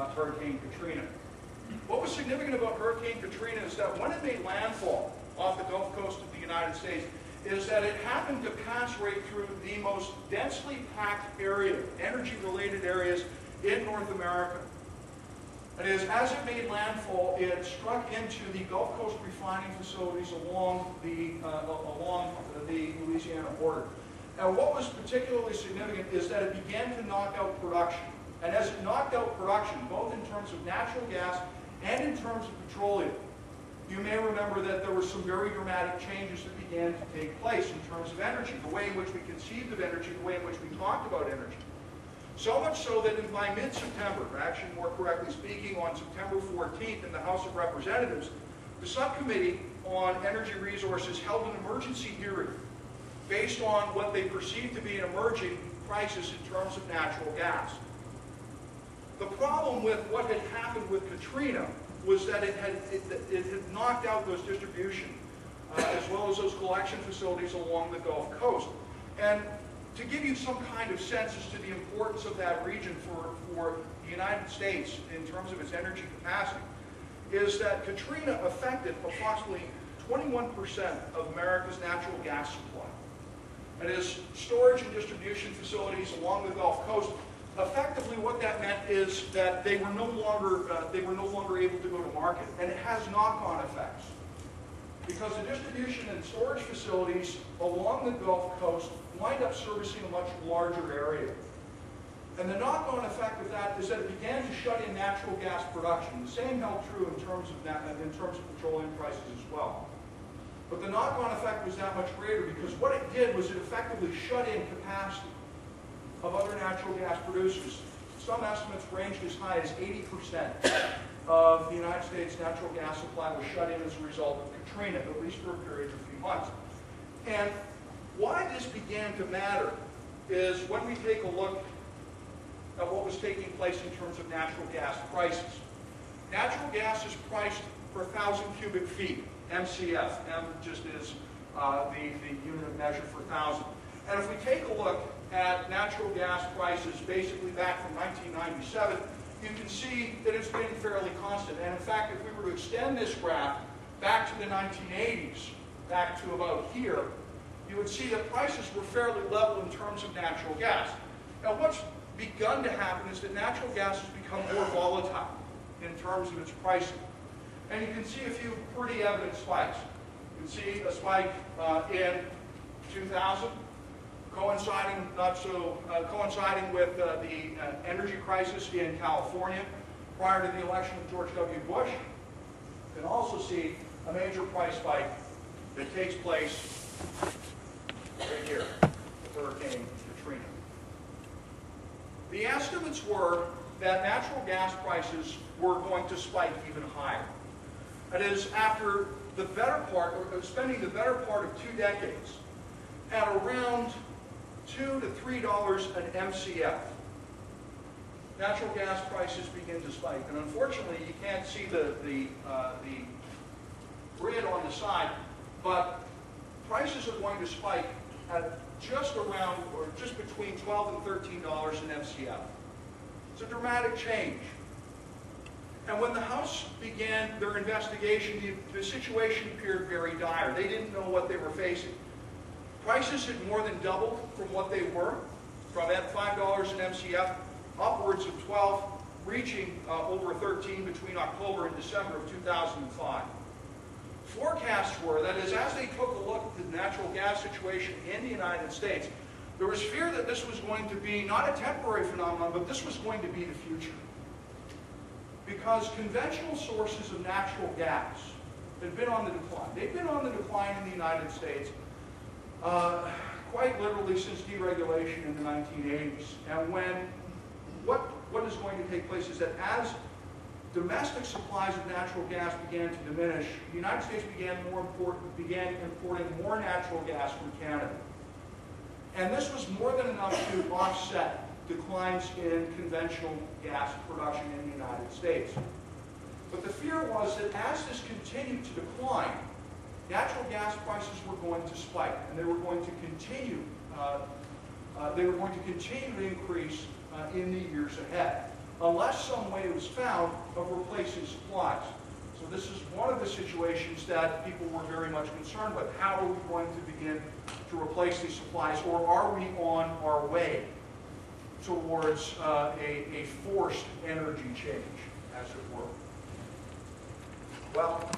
Hurricane Katrina. What was significant about Hurricane Katrina is that when it made landfall off the Gulf Coast of the United States, is that it happened to pass right through the most densely packed area, energy-related areas in North America. That is, as it made landfall, it struck into the Gulf Coast refining facilities along the Louisiana border. And what was particularly significant is that it began to knock out production. And as it knocked out production, both in terms of natural gas and in terms of petroleum, you may remember that there were some very dramatic changes that began to take place in terms of energy, the way in which we conceived of energy, the way in which we talked about energy. So much so that by mid-September, actually more correctly speaking, on September 14th in the House of Representatives, the Subcommittee on Energy Resources held an emergency hearing based on what they perceived to be an emerging crisis in terms of natural gas. The problem with what had happened with Katrina was that it had knocked out those distribution as well as those collection facilities along the Gulf Coast. And to give you some kind of sense as to the importance of that region for the United States in terms of its energy capacity, is that Katrina affected approximately 21% of America's natural gas supply. That is, storage and distribution facilities along the Gulf Coast. Effectively, what that meant is that they were no longer able to go to market, and it has knock-on effects. Because the distribution and storage facilities along the Gulf Coast wind up servicing a much larger area. And the knock-on effect of that is that it began to shut in natural gas production. The same held true in terms of petroleum prices as well. But the knock-on effect was that much greater because what it did was it effectively shut in capacity of other natural gas producers. Some estimates ranged as high as 80% of the United States natural gas supply was shut in as a result of Katrina, at least for a period of a few months. And why this began to matter is when we take a look at what was taking place in terms of natural gas prices. Natural gas is priced per 1,000 cubic feet, MCF. M just is the unit of measure for 1,000. And if we take a look at natural gas prices basically back from 1997, you can see that it's been fairly constant. And in fact, if we were to extend this graph back to the 1980s, back to about here, you would see that prices were fairly level in terms of natural gas. Now what's begun to happen is that natural gas has become more volatile in terms of its pricing. And you can see a few pretty evident spikes. You can see a spike in 2000, coinciding with the energy crisis in California prior to the election of George W. Bush. You can also see a major price spike that takes place right here, with Hurricane Katrina. The estimates were that natural gas prices were going to spike even higher. That is, after the better part, or spending the better part of 2 decades at around $2 to $3 an MCF, natural gas prices begin to spike. And unfortunately, you can't see the grid on the side, but prices are going to spike at just around, or just between $12 and $13 an MCF. It's a dramatic change. And when the House began their investigation, the situation appeared very dire. They didn't know what they were facing. Prices had more than doubled from what they were, from at $5 an MCF, upwards of 12, reaching over 13 between October and December of 2005. Forecasts were that as they took a look at the natural gas situation in the United States, there was fear that this was going to be not a temporary phenomenon, but this was going to be the future. Because conventional sources of natural gas had been on the decline. They've been on the decline in the United States quite literally since deregulation in the 1980s. And what is going to take place is that as domestic supplies of natural gas began to diminish, the United States began importing more natural gas from Canada. And this was more than enough to offset declines in conventional gas production in the United States. But the fear was that as this continued to decline, natural gas prices were going to spike, and they were going to continue to increase in the years ahead. unless some way was found of replacing supplies. So this is one of the situations that people were very much concerned with. How are we going to begin to replace these supplies, or are we on our way towards a forced energy change, as it were? Well,